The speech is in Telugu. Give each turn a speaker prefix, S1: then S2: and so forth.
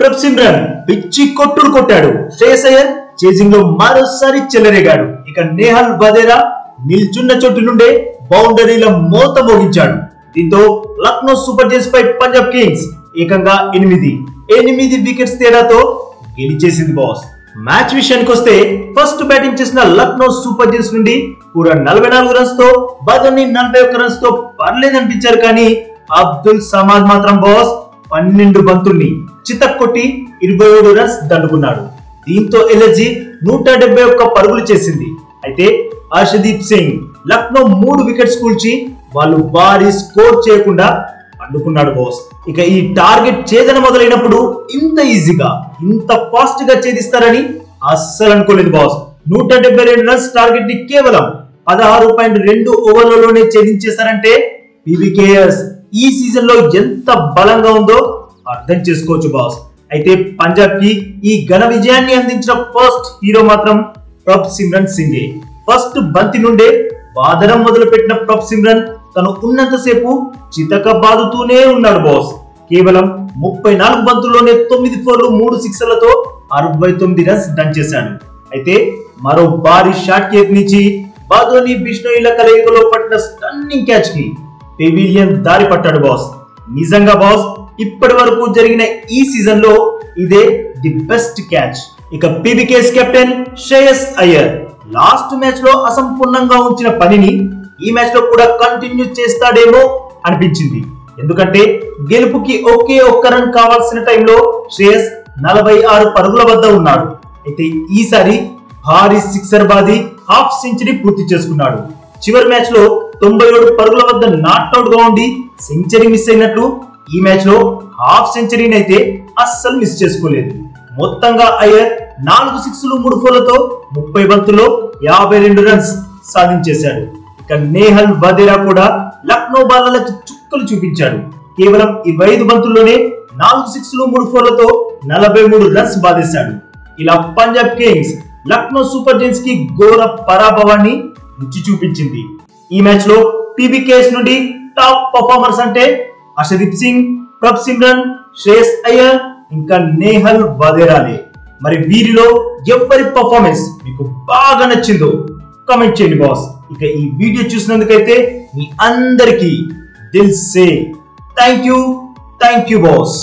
S1: ప్రభ్సిమ్రన్ పిచ్చి కొట్టుడు కొట్టాడు. శ్రేయస్ అయ్యర్ చేజింగ్ లో మరోసారి చెలరేగాడు. ఇక నేహల్ వదేరా నిల్చున్న చోటు నుండే బౌండరీల మోత మోగించాడు. దీంతో లక్నో సూపర్ జైంట్స్ పై పంజాబ్ కింగ్స్ ఏకంగా 8 వికెట్స్ తేడాతో గెలిచేసింది బాస్. మ్యాచ్ విషయానికి వస్తే ఫస్ట్ బ్యాటింగ్ చేసిన లక్నో సూపర్ జైంట్స్ నుండి పూరా 44 రన్స్ తో బదోని 41 రన్స్ తో పర్లేదనిపించారు. కానీ అబ్దుల్ సమాద్ మాత్రం బాస్ 12 బంతుల్ని చితక్కొట్టి 27 రన్స్ దండుకున్నాడు. దీంతో ఎల్ఎస్జీ 171 పరుగులు చేసింది. అయితే హర్షదీప్ సింగ్ లక్నో 3 వికెట్స్ కూల్చి వాళ్ళు భారీ స్కోర్ చేయకుండా అడ్డుకున్నాడు బాస్. ఇక ఈ టార్గెట్ ఛేదన మొదలైనప్పుడు ఇంత ఈజీగా ఇంత ఫాస్ట్ గా ఛేదిస్తారని అస్సలు అనుకోలేదు బాస్. 172 రన్స్ టార్గెట్ ని కేవలం 16.2 ఓవర్లలోనే ఛేదించేశారంటే పీవీకేఎస్ ఈ సీజన్ లో ఎంత బలంగా ఉందో అర్థం చేసుకోవచ్చు బాస్. అయితే పంజాబ్ కి ఈ ఘన విజయాన్ని అందించిన ఫస్ట్ హీరో మాత్రం ప్రభ్సిమ్రన్ సింగే. ఫస్ట్ బంతి నుండే బాదరం మొదలు పెట్టిన ప్రభ్సిమ్రన్ తను ఉన్నంతసేపు చితక బాదుతూనే ఉన్నాడు బాస్. కేవలం 34 బంతుల్లోనే 9 ఫోర్లు 3 సిక్సర్లతో 69 రన్స్ డన్ చేశాడు. అయితే మరో భారీ షాట్ కి యత్నించి బాదోని బిష్నోయిల కలయికలో పట్టిన స్టన్నింగ్ క్యాచ్ కి పెవిలియన్ దారి పట్టాడు బాస్. నిజంగా బాస్ ఇప్పటి వరకు జరిగిన ఈ సీజన్ లో ఇదే ది బెస్ట్ క్యాచ్. ఇక PBKS captain Shreyas Iyer last match లో అసంపూర్ణంగా ఉంచిన పనిని ఈ మ్యాచ్ లో కూడా కంటిన్యూ చేస్తాడేమో అనిపించింది. ఎందుకంటే గెలుపుకి ఒకే ఒక్క రన్ కావాల్సిన టైంలో శ్రేయస్ 46 పరుగుల వద్ద ఉన్నాడు. అయితే ఈసారి భారీ సిక్సర్ బాది హాఫ్ సెంచరీ పూర్తి చేసుకున్నాడు. చివరి మ్యాచ్ లో 97 పరుగుల వద్ద నాట్అవుట్ గా ఉండి సెంచరీ మిస్ అయినట్లు ఈ మ్యాచ్ లో హాఫ్ సెంచరీని అయితే అస్సలు మిస్ చేసుకోలేదు. మొత్తంగా అయ్యర్ 4 సిక్స్లు 3 ఫోర్లతో 30 బంతుల్లో 52 రన్స్ సాధించేశాడు. ఇక నేహల్ వదేరా కూడా లక్నో బాలర్లకి చుక్కలు చూపించాడు. కేవలం 25 బంతుల్లోనే 4 సిక్స్లు 3 ఫోర్లతో 43 రన్స్ బాధేశాడు. ఇలా Punjab Kings Lucknow super Giants కి ఘోర పరాభవాన్ని రుచి చూపించింది. ఈ మ్యాచ్ లో పీవీకేఎస్ నుండి టాప్ పర్ఫార్మర్స్ అంటే హర్షదీప్ సింగ్, ప్రభ్సిమ్రన్, శ్రేయస్ అయ్యర్ ఇంకా నేహల్ వదేరాలే. మరి వీరిలో ఎవరి పర్ఫార్మెన్స్ మీకు బాగా నచ్చిందో కామెంట్ చేయండి బాస్. ఇక ఈ వీడియో చూసినందుకైతే మీ అందరికీ దిల్ సే థ్యాంక్ యూ బాస్.